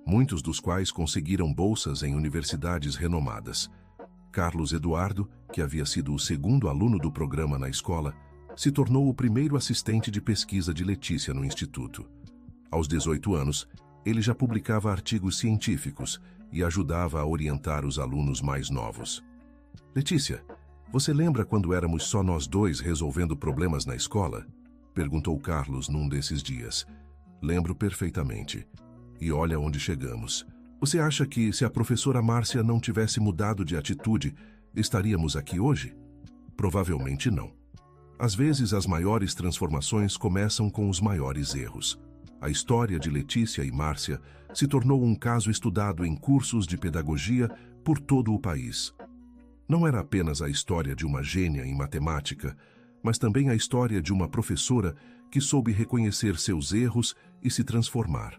muitos dos quais conseguiram bolsas em universidades renomadas. Carlos Eduardo, que havia sido o segundo aluno do programa na escola, se tornou o primeiro assistente de pesquisa de Letícia no Instituto. Aos 18 anos, ele já publicava artigos científicos e ajudava a orientar os alunos mais novos. Letícia, você lembra quando éramos só nós dois resolvendo problemas na escola? Perguntou Carlos num desses dias. Lembro perfeitamente. E olha onde chegamos. Você acha que se a professora Márcia não tivesse mudado de atitude, estaríamos aqui hoje? Provavelmente não. Às vezes, as maiores transformações começam com os maiores erros. A história de Letícia e Márcia se tornou um caso estudado em cursos de pedagogia por todo o país. Não era apenas a história de uma gênia em matemática, mas também a história de uma professora que soube reconhecer seus erros e se transformar.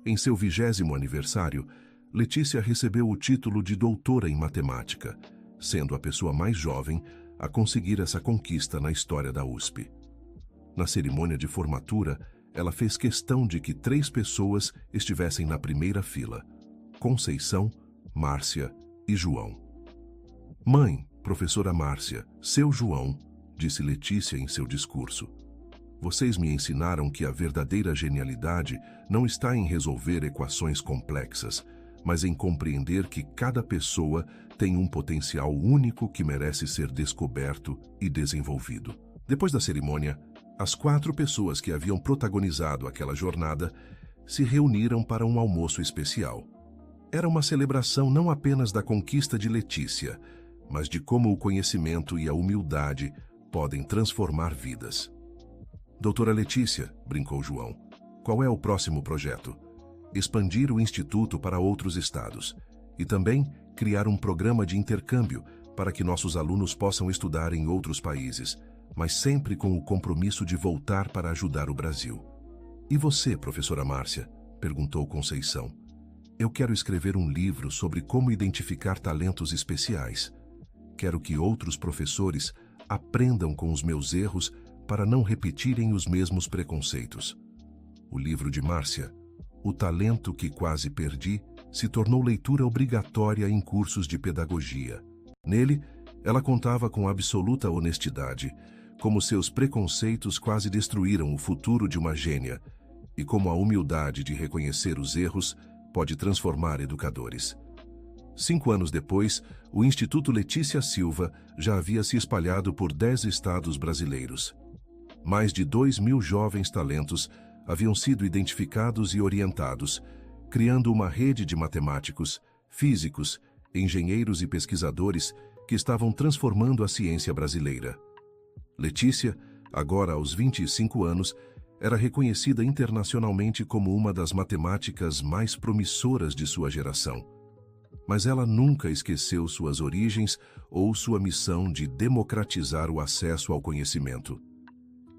Em seu 20º aniversário, Letícia recebeu o título de doutora em matemática, sendo a pessoa mais jovem a conseguir essa conquista na história da USP. Na cerimônia de formatura, ela fez questão de que 3 pessoas estivessem na primeira fila: Conceição, Márcia e João. Mãe, professora Márcia, seu João, disse Letícia em seu discurso. Vocês me ensinaram que a verdadeira genialidade não está em resolver equações complexas, mas em compreender que cada pessoa tem um potencial único que merece ser descoberto e desenvolvido. Depois da cerimônia, as 4 pessoas que haviam protagonizado aquela jornada se reuniram para um almoço especial. Era uma celebração não apenas da conquista de Letícia, mas de como o conhecimento e a humildade podem transformar vidas. Doutora Letícia, brincou João, qual é o próximo projeto? Expandir o Instituto para outros estados e também criar um programa de intercâmbio para que nossos alunos possam estudar em outros países, mas sempre com o compromisso de voltar para ajudar o Brasil. E você, professora Márcia? Perguntou Conceição. Eu quero escrever um livro sobre como identificar talentos especiais. Quero que outros professores aprendam com os meus erros para não repetirem os mesmos preconceitos. O livro de Márcia, O Talento que Quase Perdi, se tornou leitura obrigatória em cursos de pedagogia. Nele, ela contava com absoluta honestidade como seus preconceitos quase destruíram o futuro de uma gênia e como a humildade de reconhecer os erros pode transformar educadores. 5 anos depois, o Instituto Letícia Silva já havia se espalhado por 10 estados brasileiros. Mais de 2.000 jovens talentos haviam sido identificados e orientados, criando uma rede de matemáticos, físicos, engenheiros e pesquisadores que estavam transformando a ciência brasileira. Letícia, agora aos 25 anos, era reconhecida internacionalmente como uma das matemáticas mais promissoras de sua geração. Mas ela nunca esqueceu suas origens ou sua missão de democratizar o acesso ao conhecimento.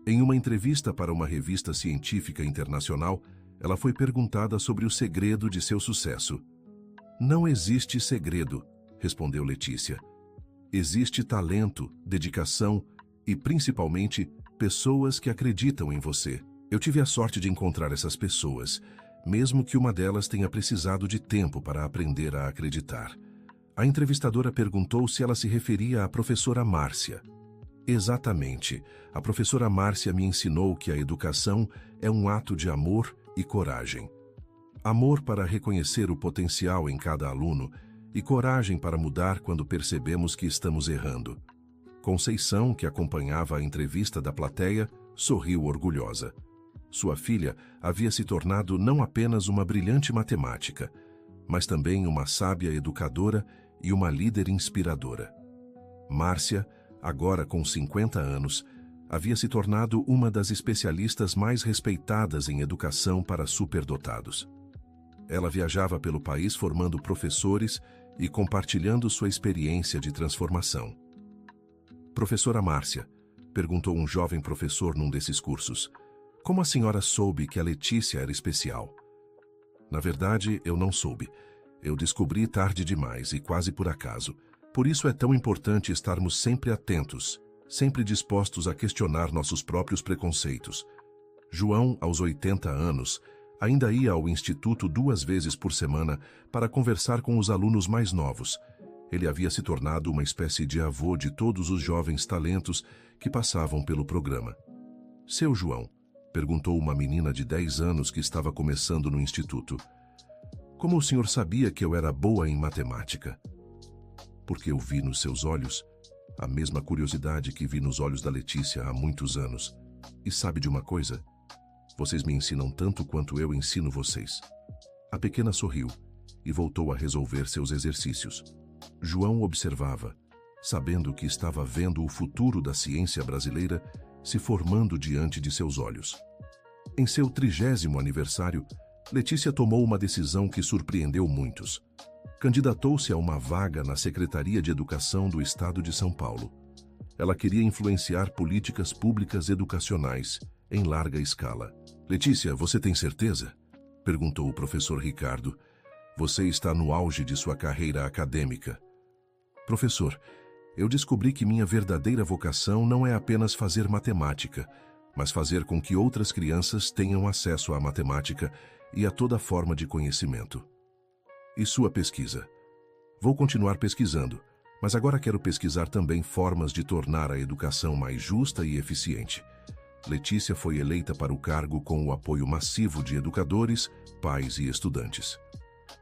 Em uma entrevista para uma revista científica internacional, ela foi perguntada sobre o segredo de seu sucesso. Não existe segredo, respondeu Letícia. Existe talento, dedicação e, principalmente, pessoas que acreditam em você. Eu tive a sorte de encontrar essas pessoas, mesmo que uma delas tenha precisado de tempo para aprender a acreditar. A entrevistadora perguntou se ela se referia à professora Márcia. Exatamente. A professora Márcia me ensinou que a educação é um ato de amor e coragem. Amor para reconhecer o potencial em cada aluno e coragem para mudar quando percebemos que estamos errando. Conceição, que acompanhava a entrevista da plateia, sorriu orgulhosa. Sua filha havia se tornado não apenas uma brilhante matemática, mas também uma sábia educadora e uma líder inspiradora. Márcia, agora com 50 anos, havia se tornado uma das especialistas mais respeitadas em educação para superdotados. Ela viajava pelo país formando professores e compartilhando sua experiência de transformação. Professora Márcia, perguntou um jovem professor num desses cursos, como a senhora soube que a Letícia era especial? Na verdade, eu não soube. Eu descobri tarde demais e quase por acaso. Por isso é tão importante estarmos sempre atentos, sempre dispostos a questionar nossos próprios preconceitos. João, aos 80 anos, ainda ia ao instituto 2 vezes por semana para conversar com os alunos mais novos. Ele havia se tornado uma espécie de avô de todos os jovens talentos que passavam pelo programa. Seu João, perguntou uma menina de 10 anos que estava começando no instituto. Como o senhor sabia que eu era boa em matemática? Porque eu vi nos seus olhos a mesma curiosidade que vi nos olhos da Letícia há muitos anos. E sabe de uma coisa? Vocês me ensinam tanto quanto eu ensino vocês. A pequena sorriu e voltou a resolver seus exercícios. João observava, sabendo que estava vendo o futuro da ciência brasileira se formando diante de seus olhos. Em seu 30º aniversário, Letícia tomou uma decisão que surpreendeu muitos. Candidatou-se a uma vaga na Secretaria de Educação do Estado de São Paulo. Ela queria influenciar políticas públicas educacionais em larga escala. Letícia, você tem certeza? Perguntou o professor Ricardo. Você está no auge de sua carreira acadêmica. Professor, eu descobri que minha verdadeira vocação não é apenas fazer matemática, mas fazer com que outras crianças tenham acesso à matemática e a toda forma de conhecimento. E sua pesquisa? Vou continuar pesquisando, mas agora quero pesquisar também formas de tornar a educação mais justa e eficiente. Letícia foi eleita para o cargo com o apoio massivo de educadores, pais e estudantes.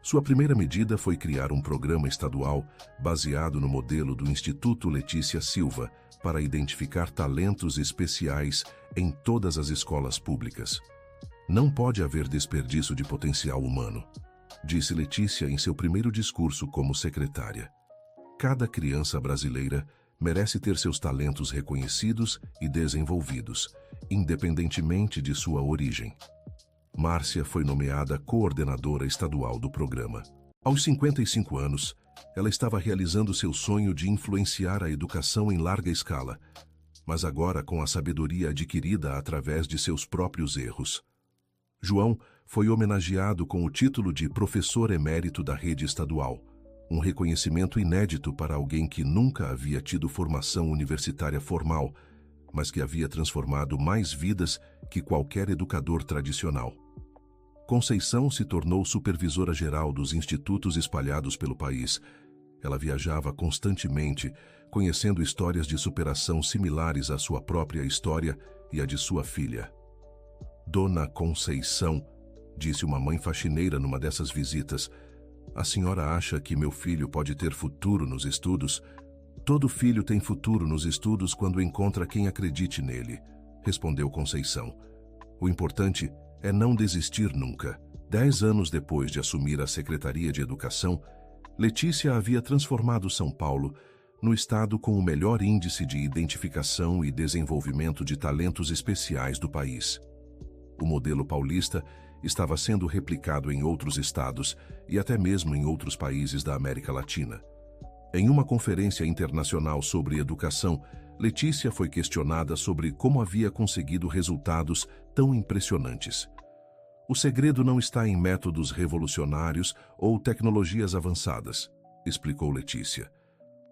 Sua primeira medida foi criar um programa estadual baseado no modelo do Instituto Letícia Silva para identificar talentos especiais em todas as escolas públicas. Não pode haver desperdício de potencial humano, disse Letícia em seu primeiro discurso como secretária. Cada criança brasileira merece ter seus talentos reconhecidos e desenvolvidos, independentemente de sua origem. Márcia foi nomeada coordenadora estadual do programa. Aos 55 anos, ela estava realizando seu sonho de influenciar a educação em larga escala, mas agora com a sabedoria adquirida através de seus próprios erros. João foi homenageado com o título de professor emérito da rede estadual, um reconhecimento inédito para alguém que nunca havia tido formação universitária formal, mas que havia transformado mais vidas que qualquer educador tradicional. Conceição se tornou supervisora geral dos institutos espalhados pelo país. Ela viajava constantemente, conhecendo histórias de superação similares à sua própria história e à de sua filha. Dona Conceição, disse uma mãe faxineira numa dessas visitas, a senhora acha que meu filho pode ter futuro nos estudos? Todo filho tem futuro nos estudos quando encontra quem acredite nele, respondeu Conceição. O importante é não desistir nunca. 10 anos depois de assumir a Secretaria de Educação, Letícia havia transformado São Paulo no estado com o melhor índice de identificação e desenvolvimento de talentos especiais do país. O modelo paulista estava sendo replicado em outros estados e até mesmo em outros países da América Latina. Em uma conferência internacional sobre educação, Letícia foi questionada sobre como havia conseguido resultados tão impressionantes. O segredo não está em métodos revolucionários ou tecnologias avançadas, explicou Letícia.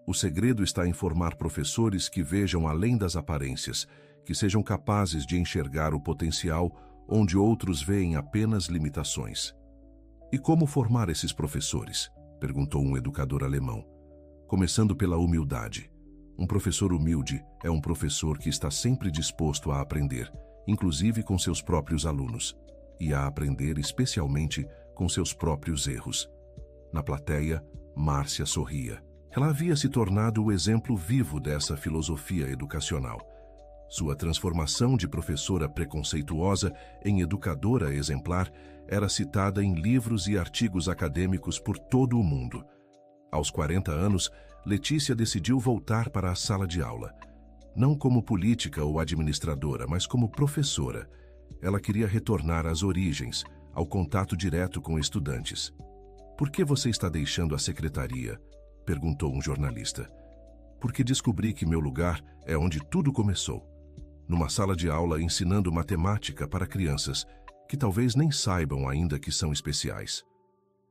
O segredo está em formar professores que vejam além das aparências, que sejam capazes de enxergar o potencial onde outros veem apenas limitações. E como formar esses professores? Perguntou um educador alemão. Começando pela humildade. Um professor humilde é um professor que está sempre disposto a aprender, inclusive com seus próprios alunos, e a aprender especialmente com seus próprios erros. Na plateia, Márcia sorria. Ela havia se tornado o exemplo vivo dessa filosofia educacional. Sua transformação de professora preconceituosa em educadora exemplar era citada em livros e artigos acadêmicos por todo o mundo. Aos 40 anos, Letícia decidiu voltar para a sala de aula. Não como política ou administradora, mas como professora. Ela queria retornar às origens, ao contato direto com estudantes. "Por que você está deixando a secretaria?" perguntou um jornalista. "Porque descobri que meu lugar é onde tudo começou. Numa sala de aula ensinando matemática para crianças que talvez nem saibam ainda que são especiais."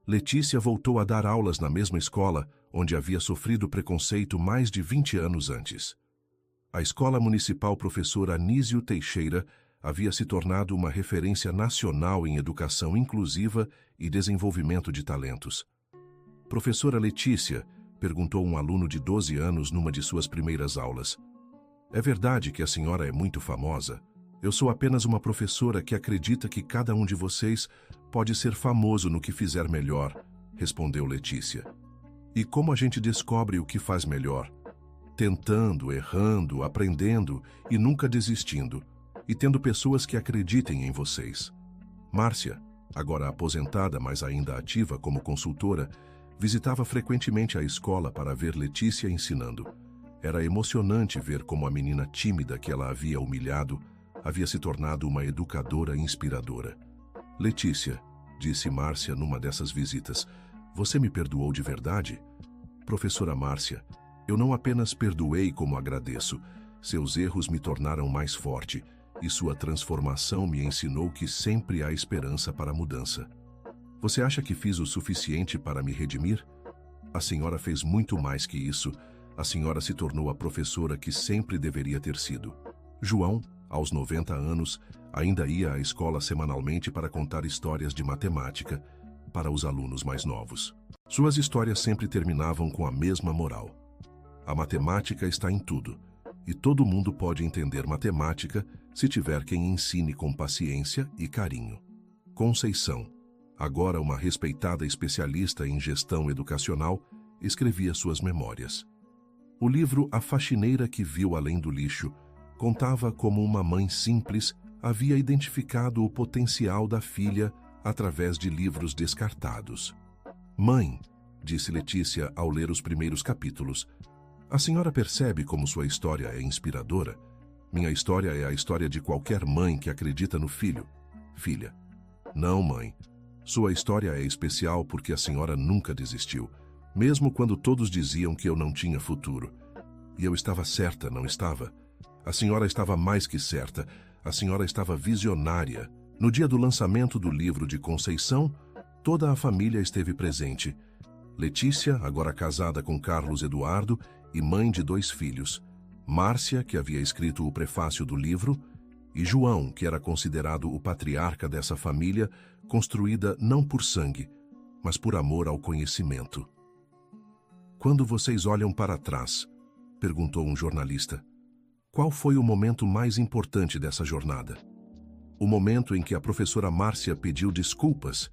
Letícia voltou a dar aulas na mesma escola onde havia sofrido preconceito mais de 20 anos antes. A Escola Municipal Professor Anísio Teixeira havia se tornado uma referência nacional em educação inclusiva e desenvolvimento de talentos. "Professora Letícia", perguntou um aluno de 12 anos numa de suas primeiras aulas, "é verdade que a senhora é muito famosa? Eu sou apenas uma professora que acredita que cada um de vocês pode ser famoso no que fizer melhor", respondeu Letícia. "E como a gente descobre o que faz melhor? Tentando, errando, aprendendo e nunca desistindo, e tendo pessoas que acreditem em vocês." Márcia, agora aposentada, mas ainda ativa como consultora, visitava frequentemente a escola para ver Letícia ensinando. Era emocionante ver como a menina tímida que ela havia humilhado havia se tornado uma educadora inspiradora. "Letícia", disse Márcia numa dessas visitas, "você me perdoou de verdade?" "Professora Márcia, eu não apenas perdoei como agradeço. Seus erros me tornaram mais forte e sua transformação me ensinou que sempre há esperança para a mudança." "Você acha que fiz o suficiente para me redimir?" "A senhora fez muito mais que isso. A senhora se tornou a professora que sempre deveria ter sido." João, aos 90 anos, ainda ia à escola semanalmente para contar histórias de matemática para os alunos mais novos. Suas histórias sempre terminavam com a mesma moral: a matemática está em tudo, e todo mundo pode entender matemática se tiver quem ensine com paciência e carinho. Conceição, agora uma respeitada especialista em gestão educacional, escrevia suas memórias. O livro A Faxineira que Viu Além do Lixo contava como uma mãe simples havia identificado o potencial da filha através de livros descartados. "Mãe", disse Letícia ao ler os primeiros capítulos, "a senhora percebe como sua história é inspiradora? Minha história é a história de qualquer mãe que acredita no filho." "Filha: Não, mãe. Sua história é especial porque a senhora nunca desistiu, mesmo quando todos diziam que eu não tinha futuro. E eu estava certa, não estava? A senhora estava mais que certa. A senhora estava visionária. No dia do lançamento do livro de Conceição, toda a família esteve presente. Letícia, agora casada com Carlos Eduardo e mãe de 2 filhos. Márcia, que havia escrito o prefácio do livro, e João, que era considerado o patriarca dessa família, construída não por sangue, mas por amor ao conhecimento. "Quando vocês olham para trás", perguntou um jornalista, "qual foi o momento mais importante dessa jornada?" "O momento em que a professora Márcia pediu desculpas",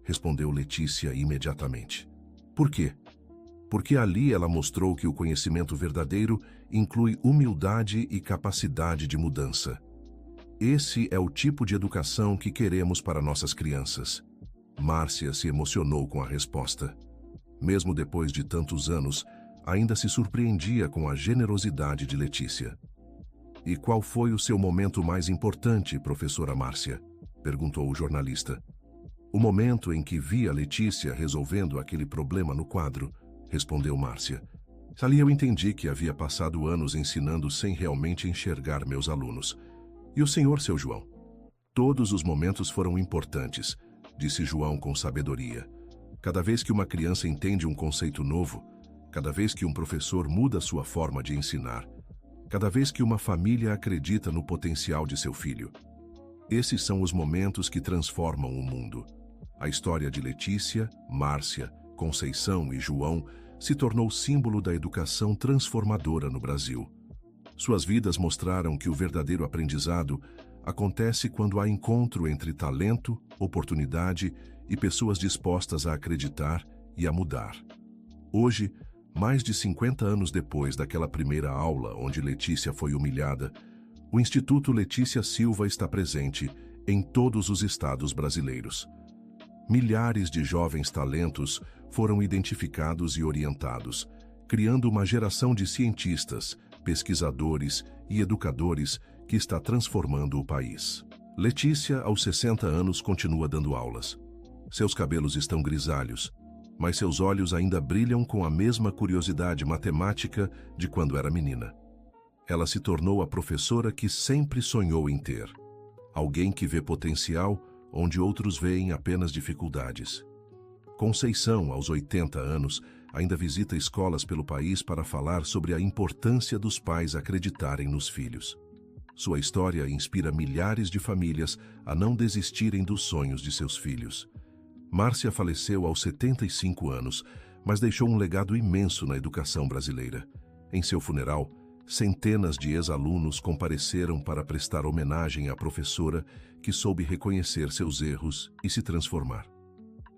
respondeu Letícia imediatamente. "Por quê?" "Porque ali ela mostrou que o conhecimento verdadeiro inclui humildade e capacidade de mudança. Esse é o tipo de educação que queremos para nossas crianças." Márcia se emocionou com a resposta. Mesmo depois de tantos anos, ainda se surpreendia com a generosidade de Letícia. "E qual foi o seu momento mais importante, professora Márcia?" perguntou o jornalista. "O momento em que vi a Letícia resolvendo aquele problema no quadro", respondeu Márcia. "Ali eu entendi que havia passado anos ensinando sem realmente enxergar meus alunos. E o senhor, seu João?" "Todos os momentos foram importantes", disse João com sabedoria. "Cada vez que uma criança entende um conceito novo, cada vez que um professor muda sua forma de ensinar, cada vez que uma família acredita no potencial de seu filho. Esses são os momentos que transformam o mundo. A história de Letícia, Márcia, Conceição e João se tornou símbolo da educação transformadora no Brasil. Suas vidas mostraram que o verdadeiro aprendizado acontece quando há encontro entre talento, oportunidade e pessoas dispostas a acreditar e a mudar. Hoje, mais de 50 anos depois daquela primeira aula onde Letícia foi humilhada, o Instituto Letícia Silva está presente em todos os estados brasileiros. Milhares de jovens talentos foram identificados e orientados, criando uma geração de cientistas, pesquisadores e educadores que está transformando o país. Letícia, aos 60 anos, continua dando aulas. Seus cabelos estão grisalhos, mas seus olhos ainda brilham com a mesma curiosidade matemática de quando era menina. Ela se tornou a professora que sempre sonhou em ter. Alguém que vê potencial onde outros veem apenas dificuldades. Conceição, aos 80 anos, ainda visita escolas pelo país para falar sobre a importância dos pais acreditarem nos filhos. Sua história inspira milhares de famílias a não desistirem dos sonhos de seus filhos. Márcia faleceu aos 75 anos, mas deixou um legado imenso na educação brasileira. Em seu funeral, centenas de ex-alunos compareceram para prestar homenagem à professora que soube reconhecer seus erros e se transformar.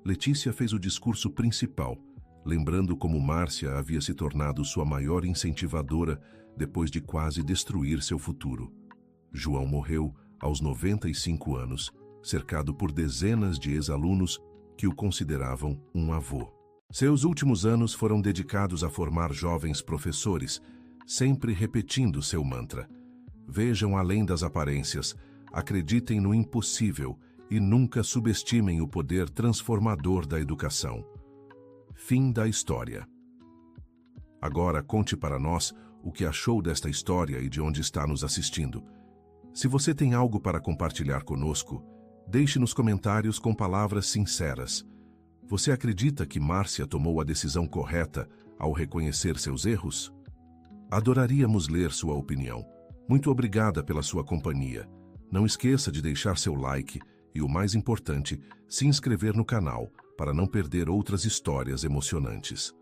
Letícia fez o discurso principal, lembrando como Márcia havia se tornado sua maior incentivadora depois de quase destruir seu futuro. João morreu aos 95 anos, cercado por dezenas de ex-alunos que o consideravam um avô. Seus últimos anos foram dedicados a formar jovens professores, sempre repetindo seu mantra: vejam além das aparências, acreditem no impossível e nunca subestimem o poder transformador da educação. Fim da história. Agora conte para nós o que achou desta história e de onde está nos assistindo. Se você tem algo para compartilhar conosco, deixe nos comentários com palavras sinceras. Você acredita que Márcia tomou a decisão correta ao reconhecer seus erros? Adoraríamos ler sua opinião. Muito obrigada pela sua companhia. Não esqueça de deixar seu like e, o mais importante, se inscrever no canal para não perder outras histórias emocionantes.